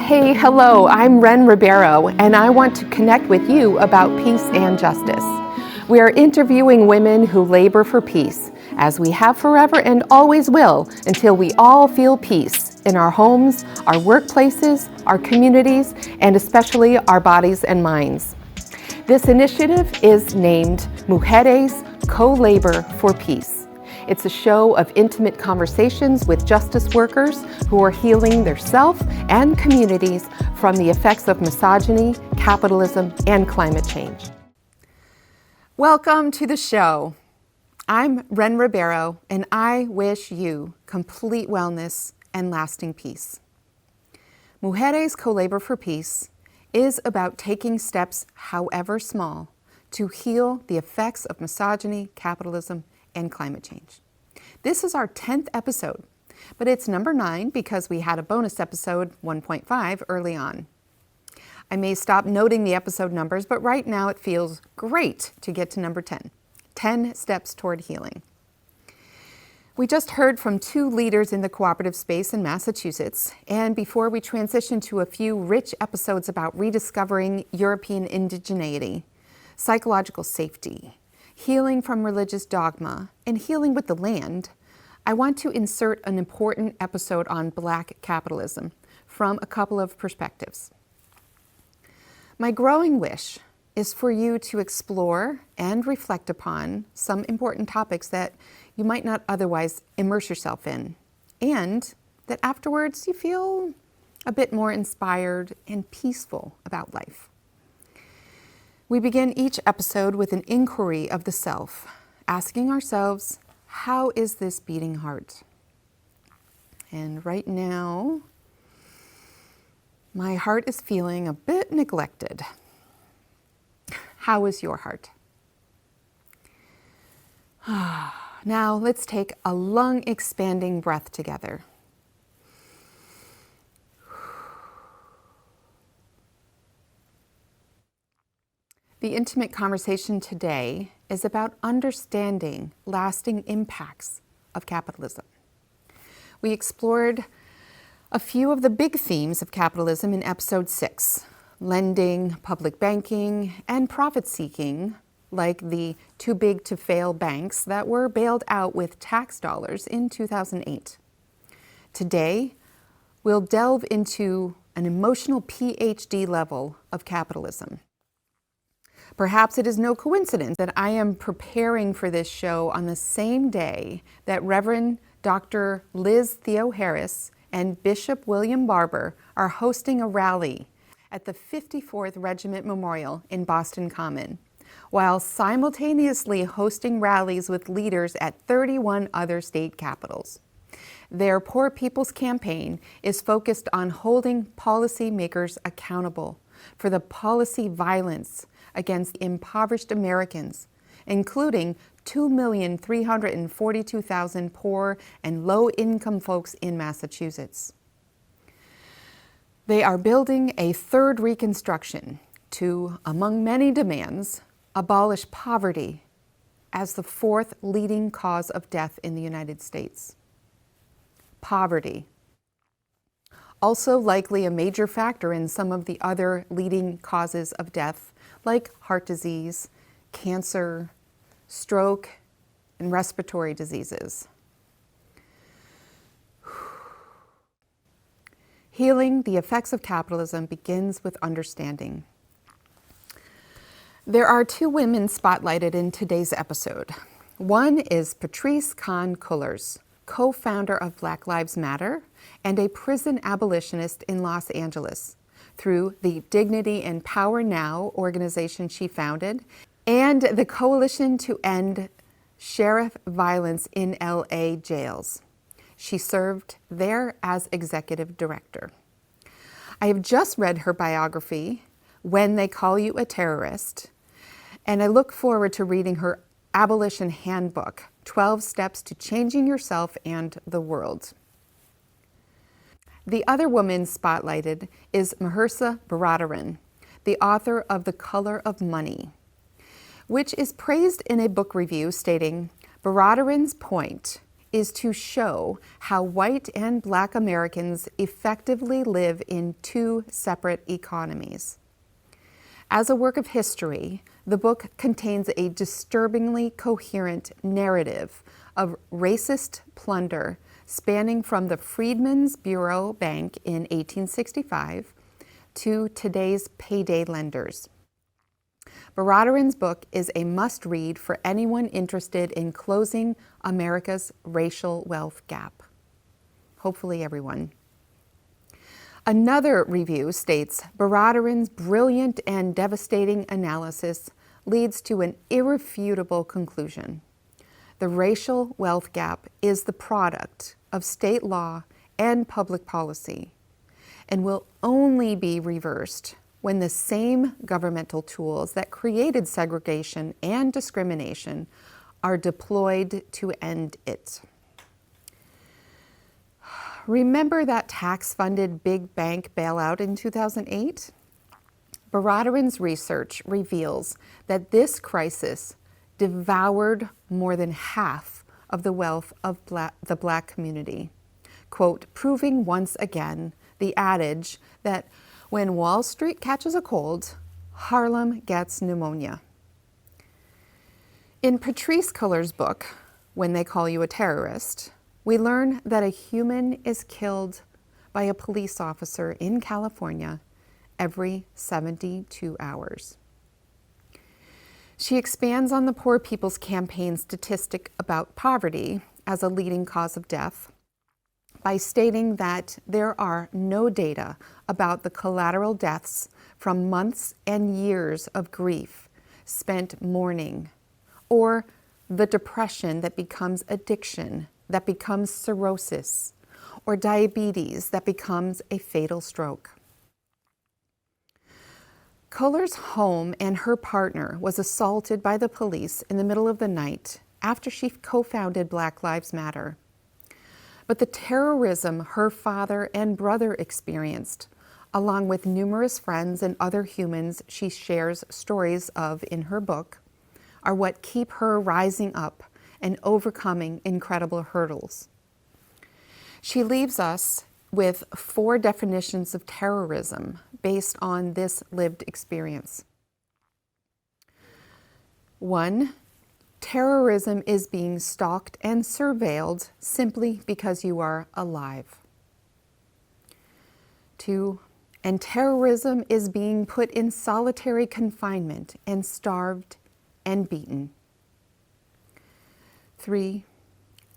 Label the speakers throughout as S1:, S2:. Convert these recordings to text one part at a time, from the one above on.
S1: Hey, hello, I'm Ren Ribeiro, and I want to connect with you about peace and justice. We are interviewing women who labor for peace, as we have forever and always will, until we all feel peace in our homes, our workplaces, our communities, and especially our bodies and minds. This initiative is named Mujéres Co-Labor for Peace. It's a show of intimate conversations with justice workers who are healing their self and communities from the effects of misogyny, capitalism, and climate change. Welcome to the show. I'm Ren Ribeiro, and I wish you complete wellness and lasting peace. Mujéres Co-Labor for Peace is about taking steps, however small, to heal the effects of misogyny, capitalism, and climate change. This is our 10th episode, but it's number 9 because we had a bonus episode 1.5 early on. I may stop noting the episode numbers, but right now it feels great to get to number 10, 10 steps toward healing. We just heard from 2 leaders in the cooperative space in Massachusetts, and before we transition to a few rich episodes about rediscovering European indigeneity, psychological safety, healing from religious dogma, and healing with the land, I want to insert an important episode on Black capitalism from a couple of perspectives. My growing wish is for you to explore and reflect upon some important topics that you might not otherwise immerse yourself in, and that afterwards you feel a bit more inspired and peaceful about life. We begin each episode with an inquiry of the self, asking ourselves, how is this beating heart? And right now, my heart is feeling a bit neglected. How is your heart? Now let's take a lung-expanding breath together. The intimate conversation today is about understanding lasting impacts of capitalism. We explored a few of the big themes of capitalism in episode 6, lending, public banking, and profit-seeking, like the too big to fail banks that were bailed out with tax dollars in 2008. Today, we'll delve into an emotional PhD level of capitalism. Perhaps it is no coincidence that I am preparing for this show on the same day that Reverend Dr. Liz Theo-Harris and Bishop William Barber are hosting a rally at the 54th Regiment Memorial in Boston Common, while simultaneously hosting rallies with leaders at 31 other state capitals. Their Poor People's Campaign is focused on holding policymakers accountable for the policy violence against impoverished Americans, including 2,342,000 poor and low-income folks in Massachusetts. They are building a third Reconstruction to, among many demands, abolish poverty as the 4th leading cause of death in the United States. Poverty. Also likely a major factor in some of the other leading causes of death, like heart disease, cancer, stroke, and respiratory diseases. Healing the effects of capitalism begins with understanding. There are 2 women spotlighted in today's episode. One is Patrice Kahn-Cullors, co-founder of Black Lives Matter and a prison abolitionist in Los Angeles, through the Dignity and Power Now organization she founded, and the Coalition to End Sheriff Violence in LA Jails. She served there as executive director. I have just read her biography, When They Call You a Terrorist, and I look forward to reading her abolition handbook, 12 Steps to Changing Yourself and the World. The other woman spotlighted is Mahersa Baradaran, the author of The Color of Money, which is praised in a book review stating, Baradaran's point is to show how white and black Americans effectively live in two separate economies. As a work of history, the book contains a disturbingly coherent narrative of racist plunder spanning from the Freedmen's Bureau Bank in 1865 to today's payday lenders. Baradarian's book is a must-read for anyone interested in closing America's racial wealth gap. Hopefully everyone. Another review states, Baradarian's brilliant and devastating analysis leads to an irrefutable conclusion. The racial wealth gap is the product of state law and public policy, and will only be reversed when the same governmental tools that created segregation and discrimination are deployed to end it. Remember that tax-funded big bank bailout in 2008? Baradarian's research reveals that this crisis devoured more than half of the wealth of the black community, quote, proving once again the adage that when Wall Street catches a cold, Harlem gets pneumonia. In Patrisse Culler's book, When They Call You a Terrorist, we learn that a human is killed by a police officer in California every 72 hours. She expands on the Poor People's Campaign statistic about poverty as a leading cause of death by stating that there are no data about the collateral deaths from months and years of grief spent mourning, or the depression that becomes addiction, that becomes cirrhosis, or diabetes that becomes a fatal stroke. Culler's home and her partner was assaulted by the police in the middle of the night after she co-founded Black Lives Matter. But the terrorism her father and brother experienced, along with numerous friends and other humans she shares stories of in her book, are what keep her rising up and overcoming incredible hurdles. She leaves us with 4 definitions of terrorism based on this lived experience. 1, terrorism is being stalked and surveilled simply because you are alive. 2, and terrorism is being put in solitary confinement and starved and beaten. 3,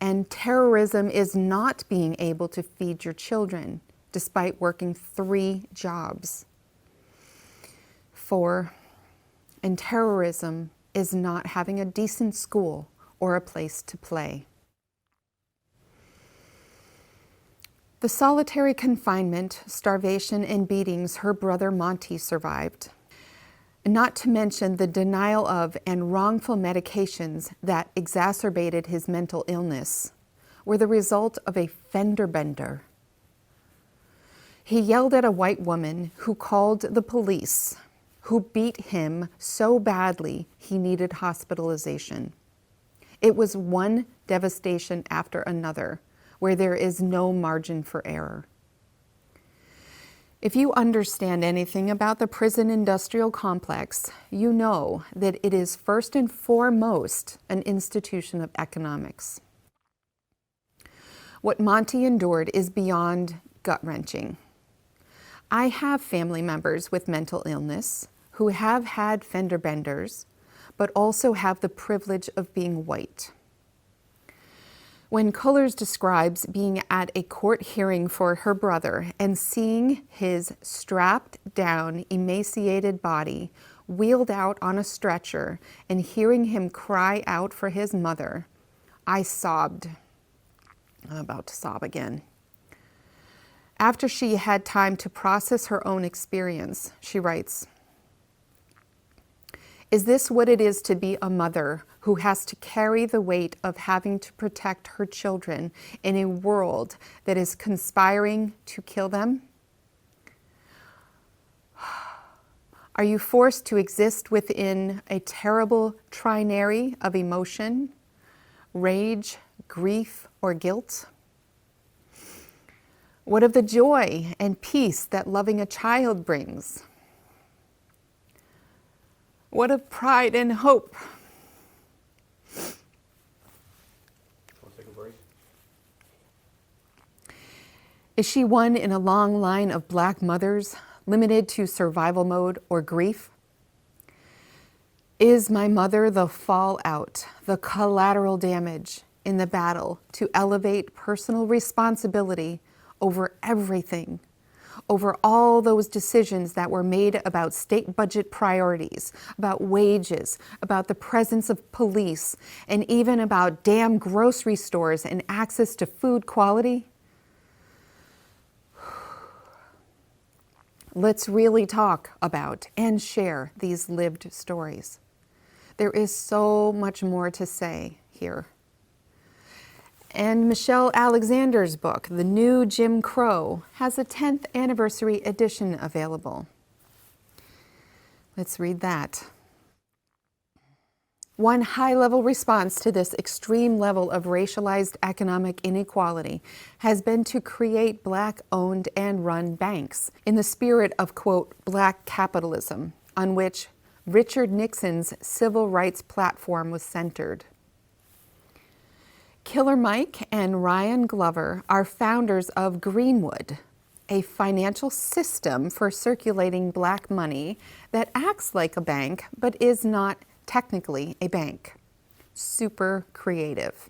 S1: and terrorism is not being able to feed your children despite working 3 jobs. 4, and terrorism is not having a decent school or a place to play. The solitary confinement, starvation, and beatings her brother Monty survived, not to mention the denial of and wrongful medications that exacerbated his mental illness, were the result of a fender bender. He yelled at a white woman who called the police, who beat him so badly he needed hospitalization. It was one devastation after another, where there is no margin for error. If you understand anything about the prison industrial complex, you know that it is first and foremost an institution of economics. What Monty endured is beyond gut-wrenching. I have family members with mental illness who have had fender benders, but also have the privilege of being white. When Cullers describes being at a court hearing for her brother and seeing his strapped down, emaciated body wheeled out on a stretcher and hearing him cry out for his mother, I sobbed. I'm about to sob again. After she had time to process her own experience, she writes, "Is this what it is to be a mother who has to carry the weight of having to protect her children in a world that is conspiring to kill them? Are you forced to exist within a terrible trinary of emotion, rage, grief, or guilt? What of the joy and peace that loving a child brings? What of pride and hope?
S2: Want to take a break?
S1: Is she one in a long line of Black mothers limited to survival mode or grief? Is my mother the fallout, the collateral damage in the battle to elevate personal responsibility over everything, over all those decisions that were made about state budget priorities, about wages, about the presence of police, and even about damn grocery stores and access to food quality? Let's really talk about and share these lived stories. There is so much more to say here. And Michelle Alexander's book, The New Jim Crow, has a 10th anniversary edition available. Let's read that. One high-level response to this extreme level of racialized economic inequality has been to create Black-owned and run banks in the spirit of, quote, Black capitalism, on which Richard Nixon's civil rights platform was centered. Killer Mike and Ryan Glover are founders of Greenwood, a financial system for circulating Black money that acts like a bank but is not technically a bank. Super creative.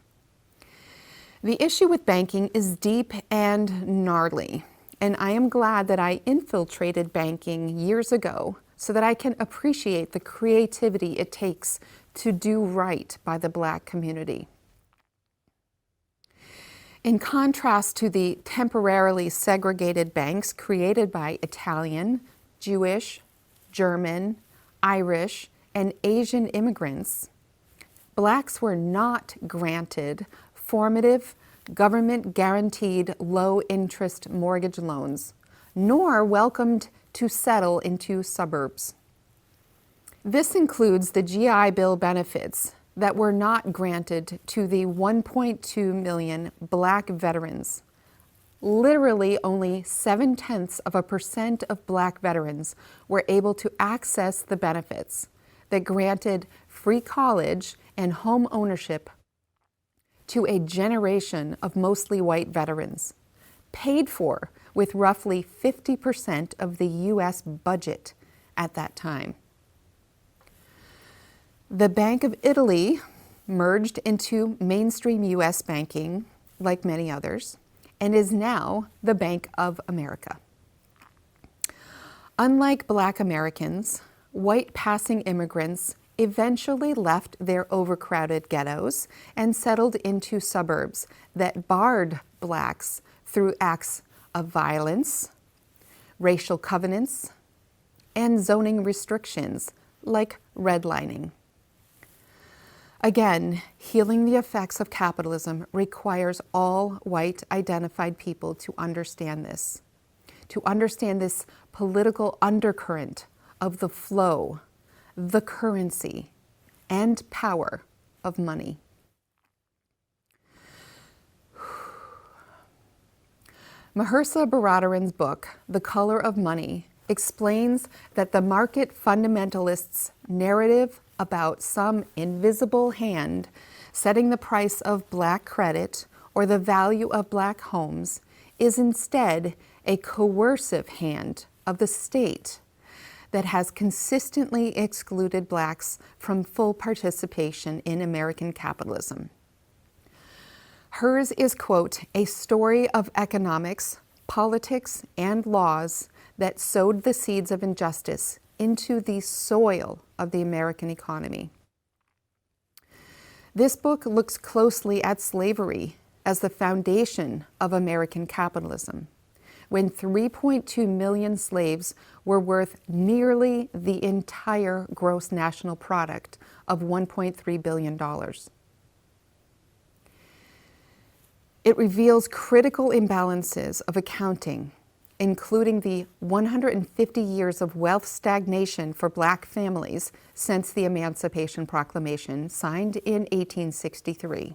S1: The issue with banking is deep and gnarly, and I am glad that I infiltrated banking years ago so that I can appreciate the creativity it takes to do right by the Black community. In contrast to the temporarily segregated banks created by Italian, Jewish, German, Irish, and Asian immigrants, Blacks were not granted formative, government-guaranteed low-interest mortgage loans, nor welcomed to settle into suburbs. This includes the GI Bill benefits that were not granted to the 1.2 million Black veterans. Literally only 0.7% of Black veterans were able to access the benefits that granted free college and home ownership to a generation of mostly white veterans, paid for with roughly 50% of the U.S. budget at that time. The Bank of Italy merged into mainstream U.S. banking, like many others, and is now the Bank of America. Unlike Black Americans, white passing immigrants eventually left their overcrowded ghettos and settled into suburbs that barred Blacks through acts of violence, racial covenants, and zoning restrictions like redlining. Again, healing the effects of capitalism requires all white identified people to understand this political undercurrent of the flow, the currency, and power of money. Mahersa Baradaran's book, The Color of Money, explains that the market fundamentalists' narrative about some invisible hand setting the price of Black credit or the value of Black homes is instead a coercive hand of the state that has consistently excluded Blacks from full participation in American capitalism. Hers is, quote, a story of economics, politics, and laws that sowed the seeds of injustice into the soil of the American economy. This book looks closely at slavery as the foundation of American capitalism, when 3.2 million slaves were worth nearly the entire gross national product of $1.3 billion. It reveals critical imbalances of accounting, including the 150 years of wealth stagnation for Black families since the Emancipation Proclamation signed in 1863,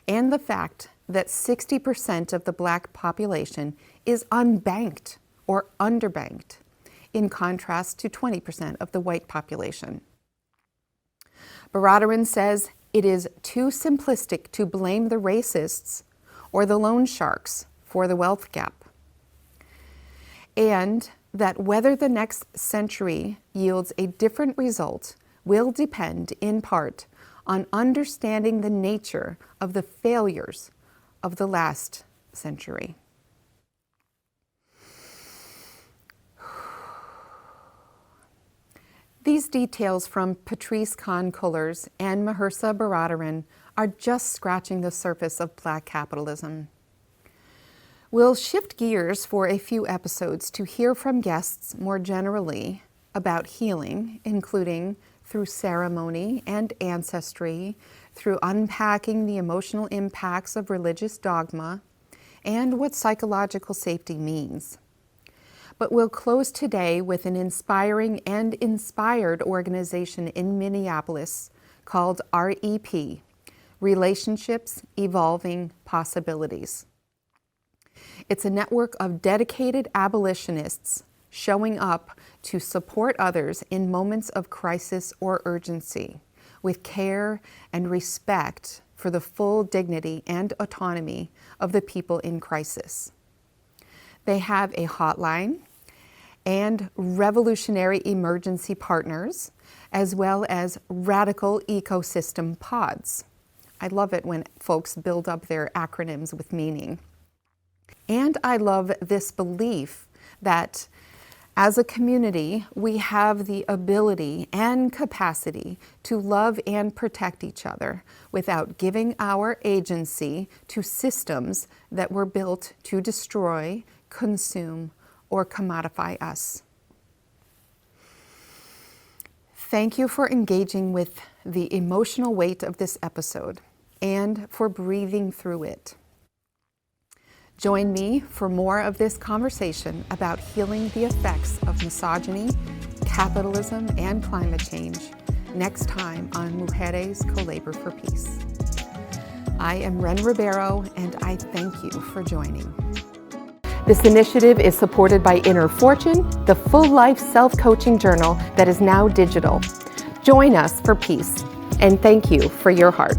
S1: and the fact that 60% of the Black population is unbanked or underbanked, in contrast to 20% of the white population. Baradaran says it is too simplistic to blame the racists or the loan sharks for the wealth gap, and that whether the next century yields a different result will depend in part on understanding the nature of the failures of the last century. These details from Patrice Khan-Cullors and Mahersa Baradaran are just scratching the surface of Black capitalism. We'll shift gears for a few episodes to hear from guests more generally about healing, including through ceremony and ancestry, through unpacking the emotional impacts of religious dogma, and what psychological safety means. But we'll close today with an inspiring and inspired organization in Minneapolis called REP, Relationships Evolving Possibilities. It's a network of dedicated abolitionists showing up to support others in moments of crisis or urgency, with care and respect for the full dignity and autonomy of the people in crisis. They have a hotline and revolutionary emergency partners, as well as radical ecosystem pods. I love it when folks build up their acronyms with meaning. And I love this belief that as a community, we have the ability and capacity to love and protect each other without giving our agency to systems that were built to destroy, consume, or commodify us. Thank you for engaging with the emotional weight of this episode and for breathing through it. Join me for more of this conversation about healing the effects of misogyny, capitalism, and climate change next time on Mujéres Co-Labor for Peace. I am Ren Ribeiro, and I thank you for joining. This initiative is supported by Inner Fortune, the full-life self-coaching journal that is now digital. Join us for peace, and thank you for your heart.